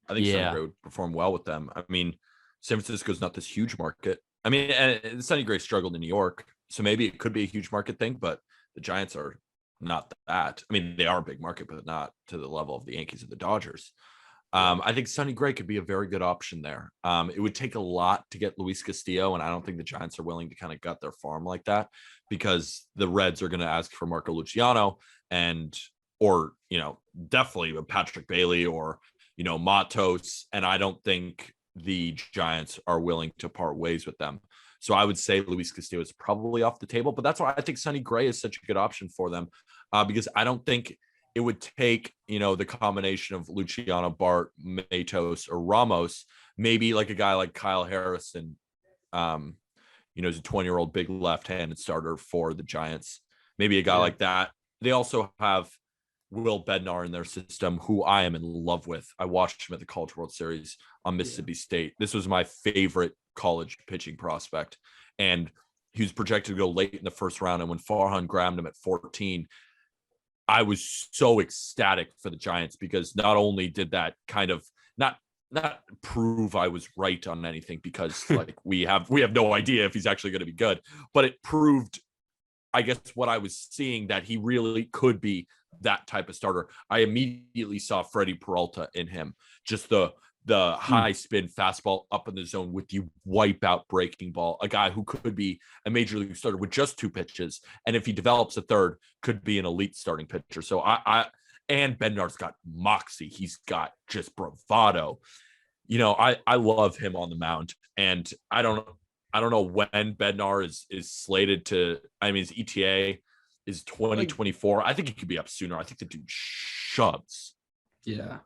I think Sonny Gray would perform well with them. I mean, San Francisco's not this huge market. I mean, and Sonny Gray struggled in New York, so maybe it could be a huge market thing, but the Giants are not that. I mean, they are a big market, but not to the level of the Yankees or the Dodgers. I think Sonny Gray could be a very good option there. It would take a lot to get Luis Castillo, and I don't think the Giants are willing to kind of gut their farm like that because the Reds are going to ask for Marco Luciano or definitely Patrick Bailey or, Matos. And I don't think the Giants are willing to part ways with them. So I would say Luis Castillo is probably off the table, but that's why I think Sonny Gray is such a good option for them because I don't think it would take, the combination of Luciano, Bart, Matos, or Ramos, maybe like a guy like Kyle Harrison, is a 20-year-old big left-handed starter for the Giants. Maybe a guy like that. They also have Will Bednar in their system, who I am in love with. I watched him at the College World Series on Mississippi State. This was my favorite college pitching prospect. And he was projected to go late in the first round. And when Farhan grabbed him at 14, I was so ecstatic for the Giants, because not only did that kind of not prove I was right on anything, because like we have no idea if he's actually going to be good, but it proved, I guess, what I was seeing, that he really could be that type of starter. I immediately saw Freddie Peralta in him, just the high spin fastball up in the zone with the wipeout breaking ball, a guy who could be a major league starter with just 2 pitches. And if he develops a third, could be an elite starting pitcher. So and Bednar's got moxie. He's got just bravado. I love him on the mound, and I don't know when Bednar is slated to. I mean, his ETA is 2024. I think he could be up sooner. I think the dude shoves. Yeah.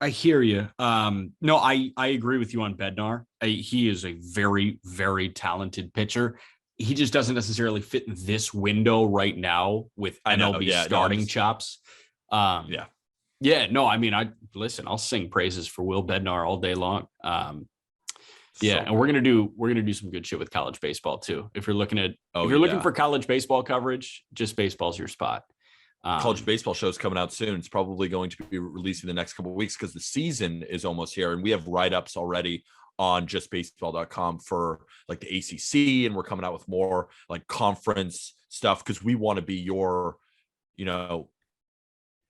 I hear you. No, I agree with you on Bednar. He is a very, very talented pitcher. He just doesn't necessarily fit in this window right now with MLB starting chops. Yeah, no, I mean, I'll sing praises for Will Bednar all day long. And we're gonna do some good shit with college baseball too. If you're looking for college baseball coverage, just baseball's your spot. College baseball show's coming out soon. It's probably going to be releasing the next couple of weeks, because the season is almost here, and we have write-ups already on justbaseball.com for like the ACC, and we're coming out with more like conference stuff, because we want to be your,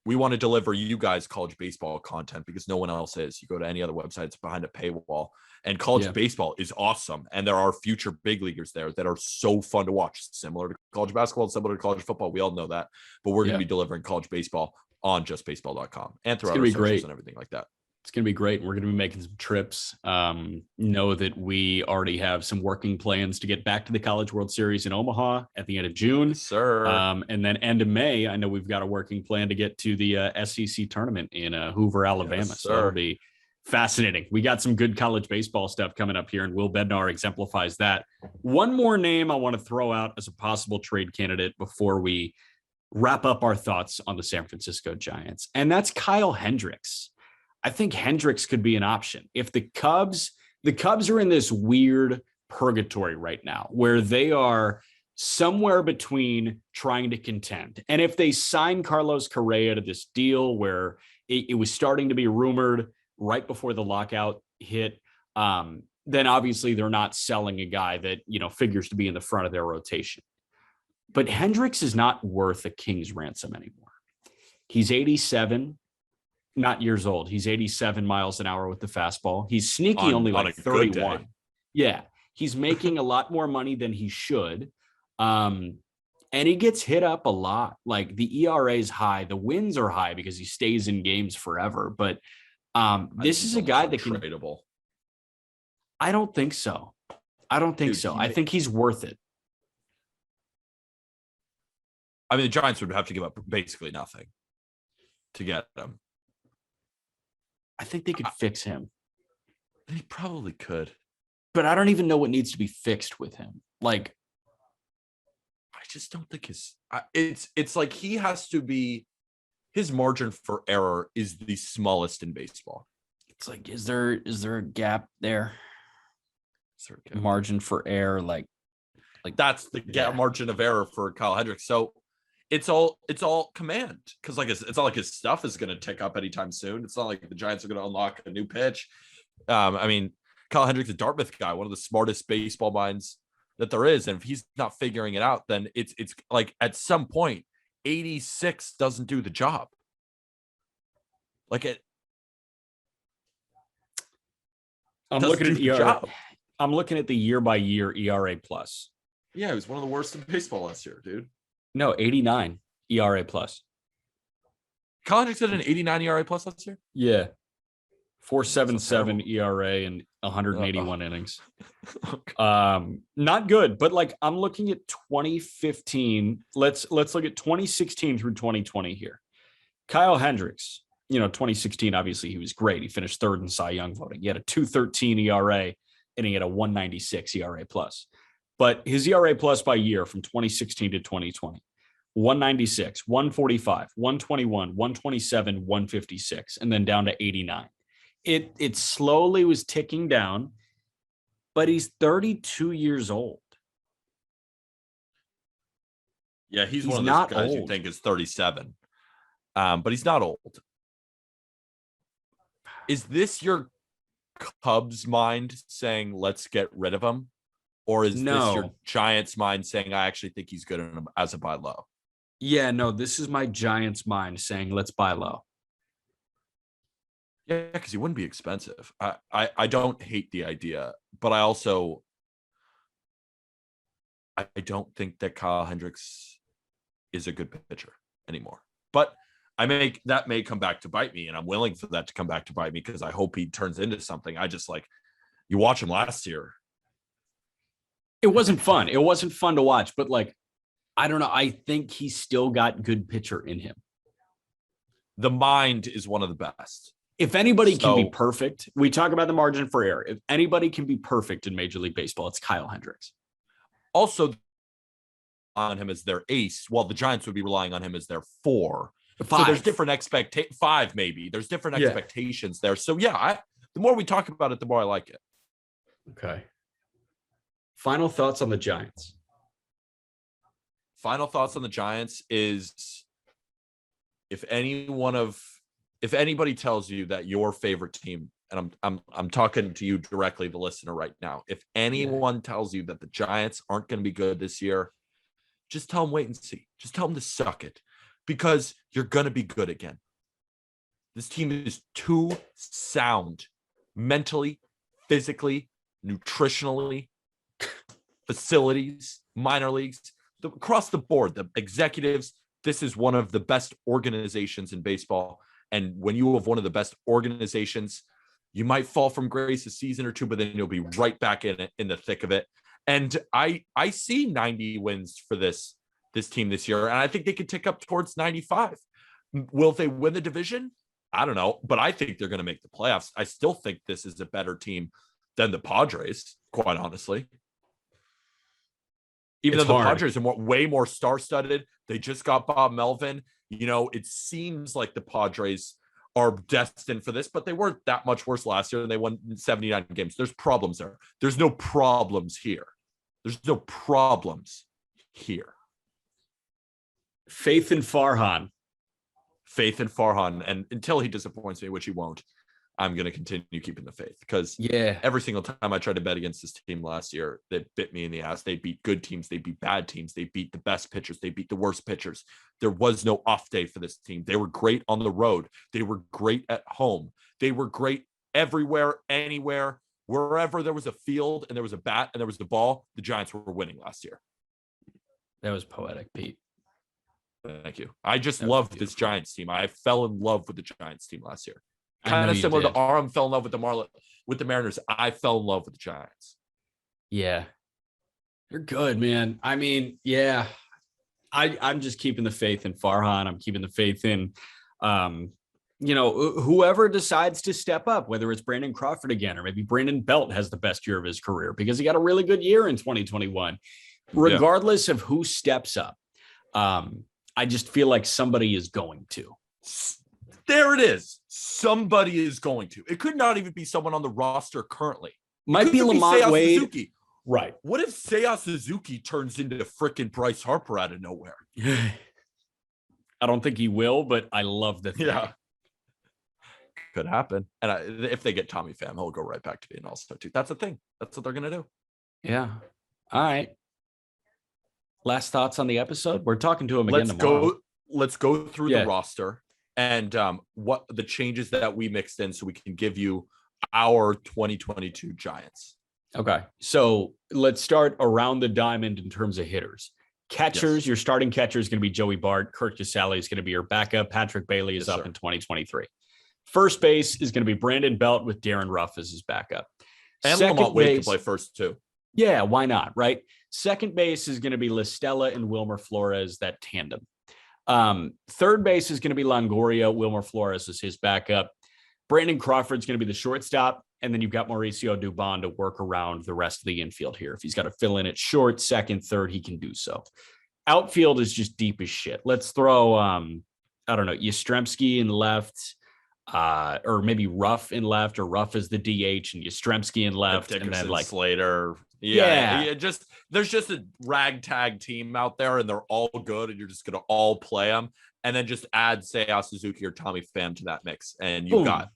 we want to deliver you guys college baseball content, because no one else is. You go to any other website, it's behind a paywall. And college baseball is awesome. And there are future big leaguers there that are so fun to watch, similar to college basketball, similar to college football. We all know that. But we're going to be delivering college baseball on justbaseball.com and throughout our socials and everything like that. It's going to be great. We're going to be making some trips. Know that we already have some working plans to get back to the College World Series in Omaha at the end of June. Yes, sir. And then end of May, I know we've got a working plan to get to the SEC tournament in Hoover, Alabama. Yes, so it'll be fascinating. We got some good college baseball stuff coming up here, and Will Bednar exemplifies that. One more name I want to throw out as a possible trade candidate before we wrap up our thoughts on the San Francisco Giants, and that's Kyle Hendricks. I think Hendricks could be an option. If the Cubs are in this weird purgatory right now where they are somewhere between trying to contend. And if they sign Carlos Correa to this deal where it was starting to be rumored right before the lockout hit, then obviously they're not selling a guy that, figures to be in the front of their rotation. But Hendricks is not worth a king's ransom anymore. He's 87. Not years old. He's 87 miles an hour with the fastball. He's sneaky, only like 31. Yeah. He's making a lot more money than he should. And he gets hit up a lot. Like the ERA is high. The wins are high because he stays in games forever. But this is a guy that can. Tradable. I don't think so. I think he's worth it. I mean, the Giants would have to give up basically nothing to get him. I think they could fix him. They probably could. But I don't even know what needs to be fixed with him. Like, I just don't think it's like he has to be, his margin for error is the smallest in baseball. It's like, is there a gap there? Is there a margin for error? Like that's the gap margin of error for Kyle Hendricks. So it's all command, because like it's not like his stuff is going to tick up anytime soon. It's not like the Giants are going to unlock a new pitch. I mean, Kyle Hendricks, a Dartmouth guy, one of the smartest baseball minds that there is, and if he's not figuring it out, then it's like at some point 86 doesn't do the job. I'm looking at ERA. I'm looking at the year-by-year ERA plus. Yeah, he was one of the worst in baseball last year, dude. No, 89 ERA plus. Kyle Hendricks had an 89 ERA plus last year? Yeah. 4.77 ERA and 181 innings. Not good, but like I'm looking at 2015. Let's look at 2016 through 2020 here. Kyle Hendricks, 2016, obviously he was great. He finished third in Cy Young voting. He had a 2.13 ERA and he had a 1.96 ERA plus. But his ERA plus by year from 2016 to 2020, 1.96, 1.45, 1.21, 1.27, 1.56, and then down to 89. It slowly was ticking down, but he's 32 years old. Yeah, he's one of those guys you think is 37. But he's not old. Is this your Cubs mind saying, let's get rid of him? Or is this your Giants mind saying, I actually think he's good as a buy low? Yeah, no, this is my Giants mind saying, let's buy low. Yeah, because he wouldn't be expensive. I don't hate the idea, but I don't think that Kyle Hendricks is a good pitcher anymore. But that may come back to bite me, and I'm willing for that to come back to bite me because I hope he turns into something. I just you watch him last year. It wasn't fun. It wasn't fun to watch, but I don't know. I think he's still got good pitcher in him. The mind is one of the best. If anybody can be perfect, we talk about the margin for error. If anybody can be perfect in Major League Baseball, it's Kyle Hendricks. Also, on him as their ace, while the Giants would be relying on him as their 4. So there's different 5 maybe. There's different expectations there. So the more we talk about it, the more I like it. Okay. Final thoughts on the Giants. Final thoughts on the Giants is if anybody tells you that your favorite team, and I'm talking to you directly, the listener right now, if anyone tells you that the Giants aren't going to be good this year, just tell them wait and see. Just tell them to suck it because you're going to be good again. This team is too sound mentally, physically, nutritionally, facilities, minor leagues, across the board, the executives. This is one of the best organizations in baseball. And when you have one of the best organizations, you might fall from grace a season or two, but then you'll be right back in the thick of it. And I see 90 wins for this team this year, and I think they could tick up towards 95. Will they win the division? I don't know, but I think they're going to make the playoffs. I still think this is a better team than the Padres, quite honestly. Even though the Padres are way more star-studded, they just got Bob Melvin. It seems like the Padres are destined for this, but they weren't that much worse last year, and they won 79 games. There's problems there. There's no problems here. There's no problems here. Faith in Farhan. And until he disappoints me, which he won't, I'm going to continue keeping the faith because every single time I tried to bet against this team last year, they bit me in the ass. They beat good teams. They beat bad teams. They beat the best pitchers. They beat the worst pitchers. There was no off day for this team. They were great on the road. They were great at home. They were great everywhere, anywhere, wherever there was a field and there was a bat and there was the ball, the Giants were winning last year. That was poetic, Pete. Thank you. I just loved this Giants team. I fell in love with the Giants team last year. Kind of similar to Aram fell in love with the Mariners. I fell in love with the Giants. Yeah. They're good, man. I mean, yeah. I'm just keeping the faith in Farhan. I'm keeping the faith in whoever decides to step up, whether it's Brandon Crawford again, or maybe Brandon Belt has the best year of his career because he got a really good year in 2021. Regardless of who steps up, I just feel like somebody is going to. There it is. Somebody is going to. It could not even be someone on the roster currently. Might be Lamont Wade. Suzuki. Right. What if Seiya Suzuki turns into frickin' Bryce Harper out of nowhere? I don't think he will, but I love the thing. Yeah. Could happen. And if they get Tommy Pham, he'll go right back to being all-star too. That's the thing. That's what they're going to do. Yeah. All right. Last thoughts on the episode? We're talking to him again tomorrow. Let's go through the roster and what the changes that we mixed in so we can give you our 2022 Giants. Okay. So let's start around the diamond in terms of hitters. Catchers, your starting catcher is going to be Joey Bart. Kirk Casale is going to be your backup. Patrick Bailey is up in 2023. First base is going to be Brandon Belt with Darren Ruff as his backup. And Second Lamont Wade can base, play first too. yeah, why not, right? Second base is going to be Listella and Wilmer Flores, that tandem. Third base is going to be Longoria. Wilmer Flores is his backup. Brandon Crawford's going to be the shortstop. And then you've got Mauricio Dubon to work around the rest of the infield here. If he's got to fill in at short, second, third, he can do so. Outfield is just deep as shit. Let's throw, I don't know, Yastrzemski in left, or maybe Ruff in left, or Ruff is the DH and Yastrzemski in left. And then like Slater. Yeah. There's just a ragtag team out there and they're all good and you're just going to all play them. And then just add Seiya Suzuki or Tommy Pham to that mix. And you have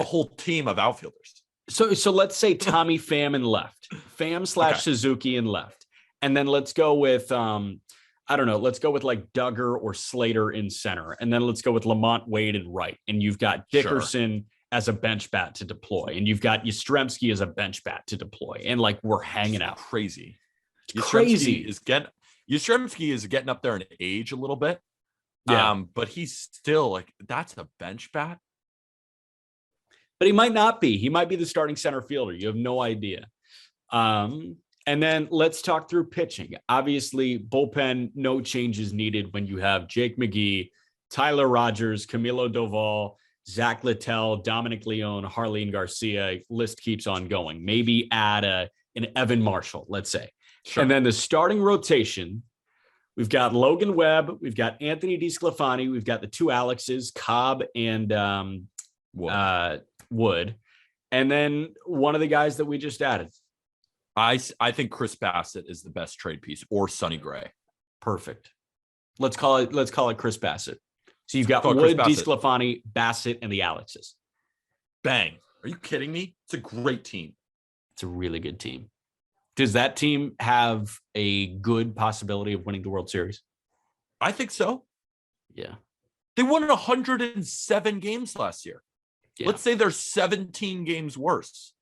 a whole team of outfielders. So let's say Tommy Pham in left, Pham / Suzuki in left. And then let's go with, let's go with like Duggar or Slater in center. And then let's go with Lamont Wade in right. And you've got Dickerson as a bench bat to deploy. And you've got Yastrzemski as a bench bat to deploy. And like, we're hanging out. Crazy. Yastrzemski is getting up there in age a little bit. Yeah. But he's still like, that's a bench bat. But he might not be. He might be the starting center fielder. You have no idea. And then let's talk through pitching. Obviously, bullpen, no changes needed when you have Jake McGee, Tyler Rogers, Camilo Duvall, Zach Littell, Dominic Leone, Harleen Garcia. List keeps on going. Maybe add an Evan Marshall, let's say. Sure. And then the starting rotation, we've got Logan Webb, we've got Anthony DeSclafani, we've got the two Alexes, Cobb and Wood, and then one of the guys that we just added. I think Chris Bassett is the best trade piece, or Sonny Gray. Perfect. Let's call it Chris Bassett. So you've got Wood, DeSclafani, Bassett, and the Alexes. Bang. Are you kidding me? It's a great team. It's a really good team. Does that team have a good possibility of winning the World Series? I think so. Yeah. They won 107 games last year. Yeah. Let's say they're 17 games worse.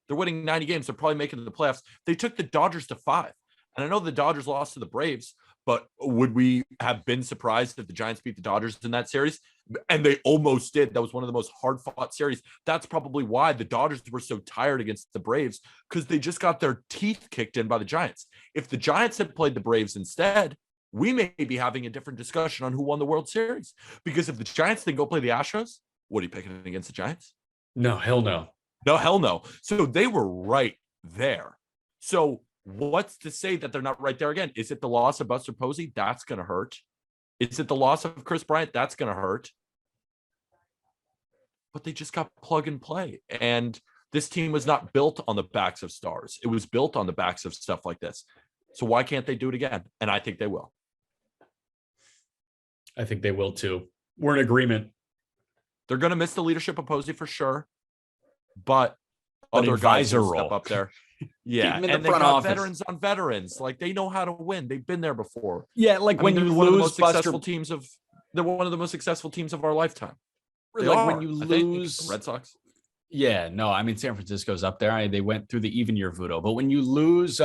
They're winning 90 games. They're probably making the playoffs. They took the Dodgers to 5. And I know the Dodgers lost to the Braves, but would we have been surprised if the Giants beat the Dodgers in that series? And they almost did. That was one of the most hard-fought series. That's probably why the Dodgers were so tired against the Braves, because they just got their teeth kicked in by the Giants. If the Giants had played the Braves instead, we may be having a different discussion on who won the World Series. Because if the Giants then go play the Astros, what are you picking against the Giants? No, hell no. No, hell no. So they were right there. So what's to say that they're not right there again? Is it the loss of Buster Posey? That's going to hurt. Is it the loss of Chris Bryant? That's going to hurt. But they just got plug and play. And this team was not built on the backs of stars. It was built on the backs of stuff like this. So why can't they do it again? And I think they will. I think they will too. We're in agreement. They're going to miss the leadership of Posey for sure. But other guys will step up there. Yeah, and they got veterans on veterans. Like, they know how to win. They've been there before. Yeah, like when you lose Buster, they're one of the most successful teams of our lifetime. When you lose Red Sox. Yeah, no, I mean, San Francisco's up there. They went through the even year voodoo. But when you lose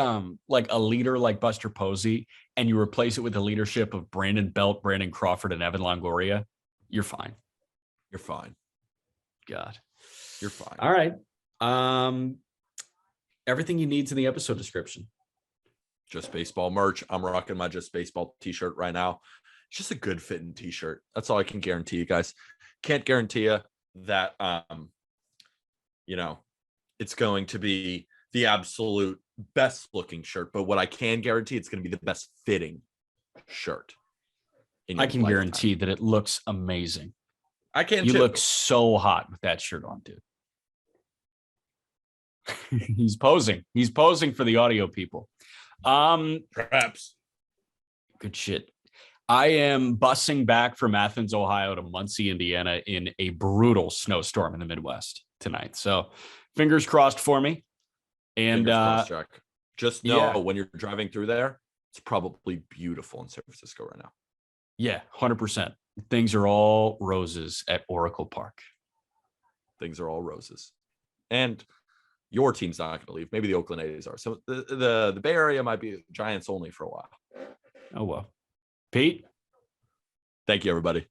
like a leader like Buster Posey and you replace it with the leadership of Brandon Belt, Brandon Crawford, and Evan Longoria, you're fine. You're fine. God. You're fine. All right. Everything you need in the episode description. Just Baseball merch. I'm rocking my Just Baseball t-shirt right now. It's just a good fitting t-shirt. That's all I can guarantee you guys. Can't guarantee you that it's going to be the absolute best looking shirt, but what I can guarantee, it's going to be the best fitting shirt. I can guarantee that it looks amazing. I can You too. look so hot with that shirt on, dude. He's posing. He's posing for the audio people. Perhaps. Good shit. I am busing back from Athens, Ohio to Muncie, Indiana in a brutal snowstorm in the Midwest tonight. So fingers crossed for me. And crossed, Jack. Just know when you're driving through there, it's probably beautiful in San Francisco right now. Yeah, 100%. Things are all roses at Oracle Park. Things are all roses. And your team's not going to leave. Maybe the Oakland A's are. So the Bay Area might be Giants only for a while. Oh, well. Pete? Thank you, everybody.